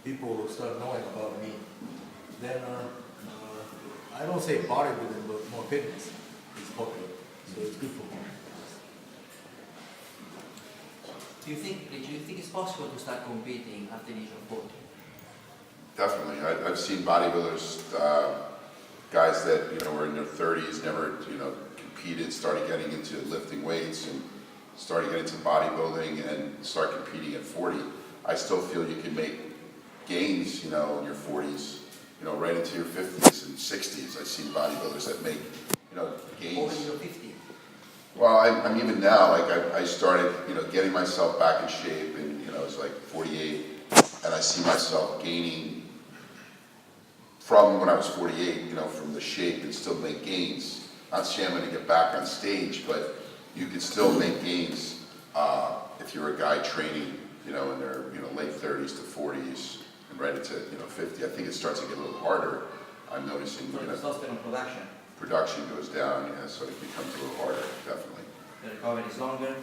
people will start knowing about me, then I don't say bodybuilding, but more fitness is popular. So it's good for me. Do you think it's possible to start competing at the age of 40? Definitely. I've seen bodybuilders, guys that, you know, were in their 30s, never, you know, competed, started getting into lifting weights and started getting into bodybuilding and start competing at 40. I still feel you can make gains, you know, in your 40s, you know, right into your 50s and 60s. I've seen bodybuilders that make, you know, gains. Over your 50? Well, I'm even now, like I started, you know, getting myself back in shape, and, you know, it's like 48, and I see myself gaining from when I was 48, you know, from the shape, and still make gains. Not saying I'm going to get back on stage, but you can still make gains if you're a guy training, you know, in their, you know, late 30s to 40s and right into, you know, 50. I think it starts to get a little harder. I'm noticing, So you know, testosterone production. production goes down, yeah, so it becomes a little harder, definitely. The recovery is longer.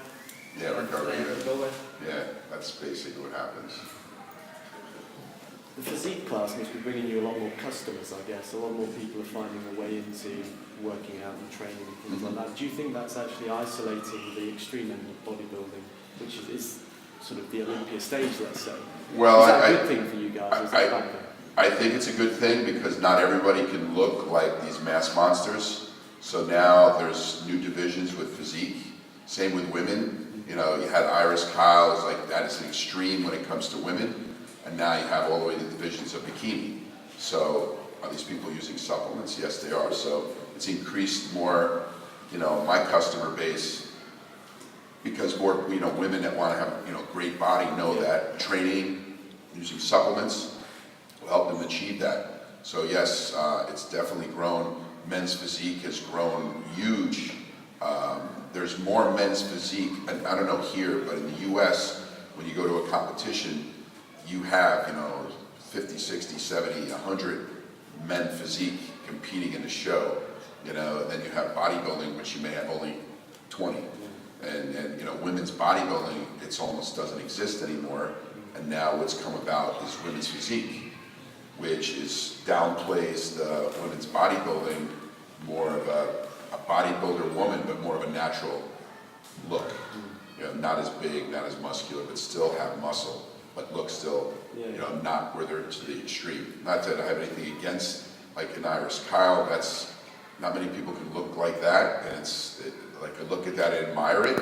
Yeah, recovery, Strength is lower. yeah, that's basically what happens. The physique class must be bringing you a lot more customers, I guess. A lot more people are finding a way into working out and training and things like that. Do you think that's actually isolating the extreme end of bodybuilding, which is sort of the Olympia stage, let's say? Well, is that a good thing for you guys? Or is that a bad thing? I think it's a good thing because not everybody can look like these mass monsters. So now there's new divisions with physique. Same with women. You know, you had Iris Kyle, it's like that is an extreme when it comes to women. And now you have all the way to divisions of bikini. So are these people using supplements? Yes, they are. So it's increased more, you know, my customer base, because more, you know, women that want to have, you know, great body know that training, using supplements will help them achieve that. So yes, it's definitely grown. Men's physique has grown huge. There's more men's physique, and I don't know here, but in the US, when you go to a competition, you have, you know, 50, 60, 70, 100 men physique competing in the show, you know, and then you have bodybuilding, which you may have only 20. And you know, women's bodybuilding, it's almost doesn't exist anymore. And now what's come about is women's physique, which is downplays the women's bodybuilding, more of a bodybuilder woman, but more of a natural look. You know, not as big, not as muscular, but still have muscle, but look still, you know, not where they're to the extreme. Not that I have anything against, like an Iris Kyle, that's, not many people can look like that, and like I look at that and admire it,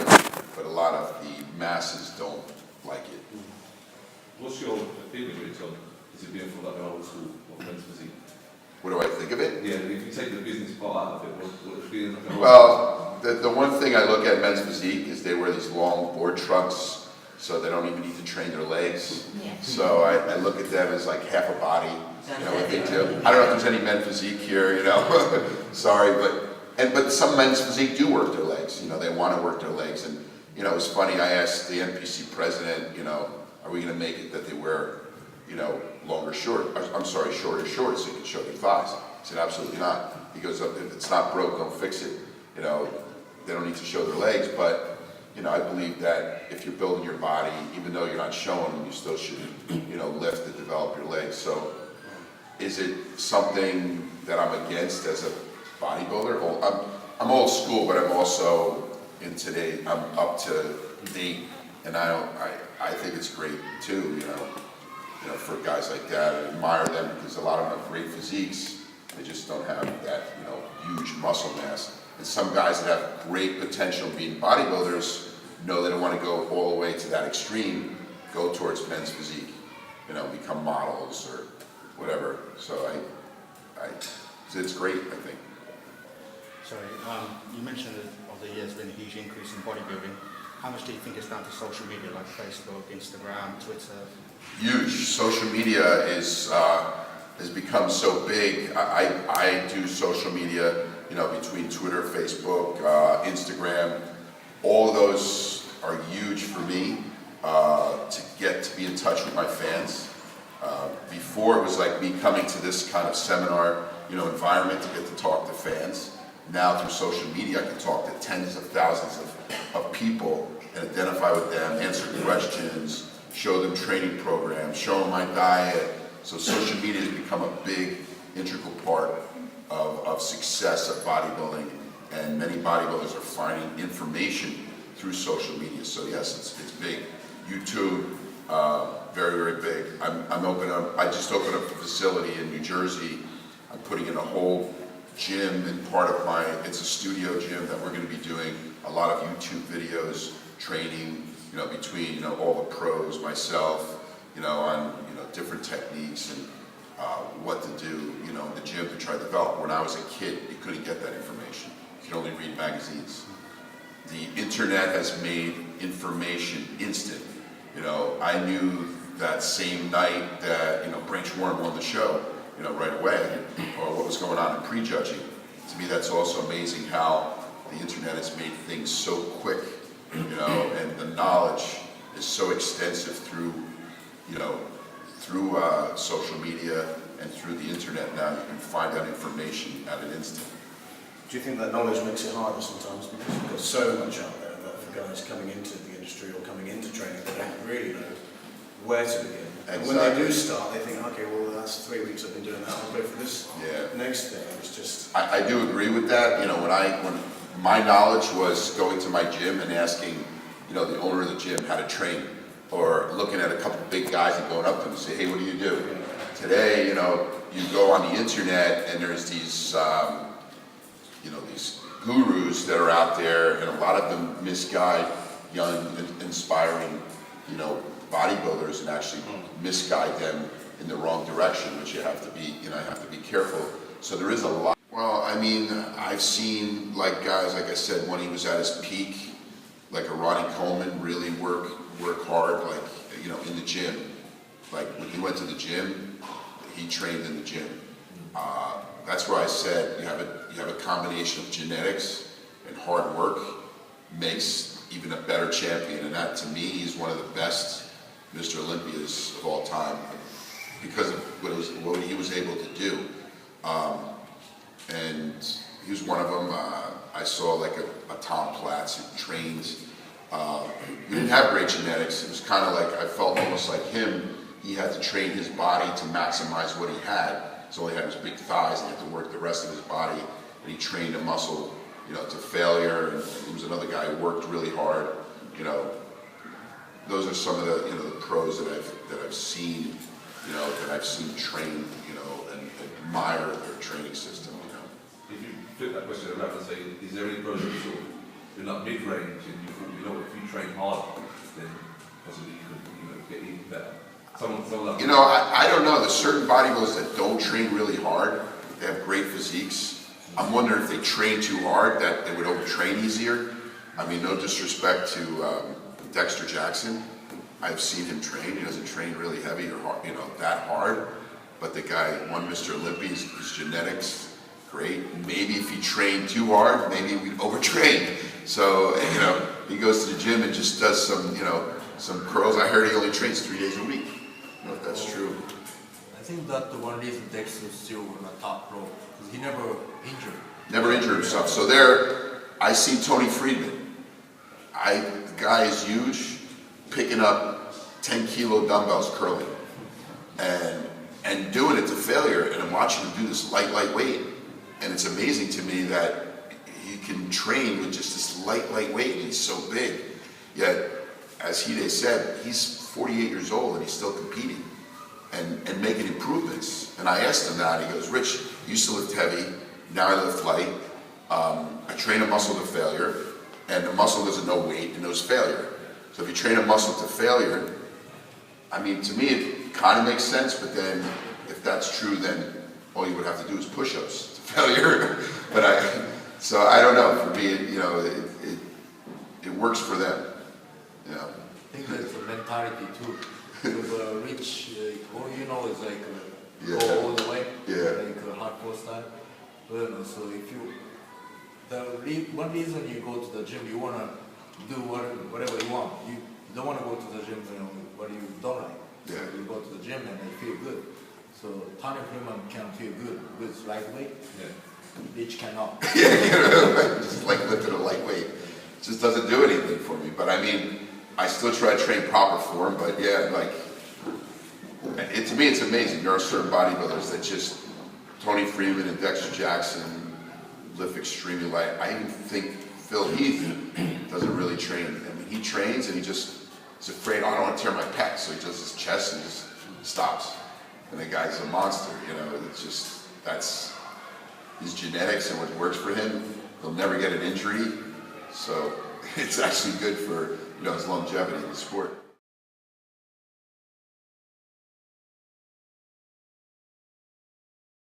but a lot of the masses don't like it. What's your opinion really, Tom? Is it being for like the old school of men's physique? What do I think of it? Yeah, if you take the business part out of it, what it feels like? Well, the one thing I look at men's physique is they wear these long board trunks, so they don't even need to train their legs. Yeah. So I look at them as like half a body, you know what they do. I don't know if there's any men physique here, you know, sorry, but some men's physique do work their legs, you know, they want to work their legs. And, you know, it was funny, I asked the NPC president, you know, are we going to make it that they wear, you know, shorter shorts so you can show their thighs? I said, absolutely not. He goes, if it's not broke, don't fix it. You know, they don't need to show their legs, but, you know, I believe that if you're building your body, even though you're not showing them, you still should, you know, lift and develop your legs. So is it something that I'm against as a bodybuilder? Well, I'm old school, but I'm also in today, I'm up to date, and I think it's great too, you know, for guys like that. I admire them because a lot of them have great physiques. They just don't have that, you know, huge muscle mass. And some guys that have great potential being bodybuilders know they don't want to go all the way to that extreme, go towards men's physique, you know, become models or whatever. So it's great, I think. Sorry, you mentioned that over the years there's been a huge increase in bodybuilding. How much do you think is down to social media like Facebook, Instagram, Twitter? Huge. Social media has become so big. I do social media, you know, between Twitter, Facebook, Instagram. All of those are huge for me to get to be in touch with my fans. Before it was like me coming to this kind of seminar, you know, environment to get to talk to fans. Now through social media, I can talk to tens of thousands of people and identify with them, answer questions, show them training programs, show them my diet. So social media has become a big, integral part of success of bodybuilding, and many bodybuilders are finding information through social media. So yes, it's big. YouTube, very, very big. I just opened up a facility in New Jersey. I'm putting in a whole gym, and part of it's a studio gym that we're going to be doing a lot of YouTube videos, training, between, all the pros, myself, on, different techniques and what to do, in the gym to try to develop. When I was a kid, you couldn't get that information. You could only read magazines. The internet has made information instant. I knew that same night that, Branch Warren won the show, right away, or what was going on in prejudging. To me, that's also amazing how the internet has made things so quick, and the knowledge is so extensive through, social media and through the internet now. You can find that information at an instant. Do you think that knowledge makes it harder sometimes because you've got so much out there that for guys coming into the industry or coming into training, they don't really know where to begin? And when they do start, they think, okay, well, that's 3 weeks I've been doing that, I'll go for this next thing. It's just... I do agree with that. When my knowledge was going to my gym and asking, the owner of the gym how to train, or looking at a couple of big guys and going up to them and say, hey, what do you do? Today, you go on the internet and there's these, these gurus that are out there, and a lot of them misguide young, inspiring, bodybuilders, and actually misguide them in the wrong direction, which you have to be careful. So there is a lot. Well, I've seen guys, like I said, when he was at his peak, like a Ronnie Coleman, really work hard, in the gym. Like when he went to the gym, he trained in the gym. That's where I said you have a combination of genetics and hard work makes even a better champion, and that to me is one of the best Mr. Olympias of all time because of what he was able to do. And he was one of them. I saw like a Tom Platz who trained. He didn't have great genetics. It was kind of like, I felt almost like him. He had to train his body to maximize what he had. So all he had was big thighs, and he had to work the rest of his body. And he trained a muscle, to failure. And there was another guy who worked really hard. Those are some of the, the pros that I've seen, that I've seen train, and admire their training system. If you flip that question around and say, is there any pros that you're like mid-range and you thought, if you train hard, then possibly you could, get even better? Someone like I don't know. There's certain bodybuilders that don't train really hard. They have great physiques. I'm wondering if they train too hard that they would overtrain easier. No disrespect to Dexter Jackson. I've seen him train. He doesn't train really heavy or hard, that hard. But the guy won Mr. Olympia. His genetics, great. Maybe if he trained too hard, maybe we'd overtrain. So, he goes to the gym and just does some curls. I heard he only trains 3 days a week. I don't know if that's true. I think that the one reason Dexter is still on the top pro, because he never injured. Never injured himself. So there, I see Tony Friedman. The guy is huge, picking up 10-kilo dumbbells curling, and doing it to failure. And I'm watching him do this lightweight, and it's amazing to me that he can train with just this light weight, and he's so big. Yet, as Hide said, he's 48 years old and he's still competing and making improvements. And I asked him that. He goes, Rich, I used to lift heavy, now I lift light. I train a muscle to failure, and the muscle doesn't know weight, it knows failure. So if you train a muscle to failure, to me it kind of makes sense, but then if that's true, then all you would have to do is push-ups to failure. So I don't know, for me, it works for them. I think that's a mentality too. With Rich, all is like go all the way, like hardcore style. So if you, one reason you go to the gym, you want to do whatever you want. You don't want to go to the gym what you don't like. So you go to the gym and you feel good. So Tony Freeman can feel good with lightweight. Rich cannot. Just like lifting a lightweight. It just doesn't do anything for me. But I still try to train proper form, but yeah, like, to me it's amazing. There are certain bodybuilders that just, Tony Freeman and Dexter Jackson lift extremely light. I even think Phil Heath doesn't really train. I mean, he trains and he just is afraid, oh, I don't want to tear my pec, so he does his chest and just stops. And the guy's a monster, you know. It's just, that's his genetics and what works for him. He'll never get an injury, so it's actually good for, you know, his longevity in the sport.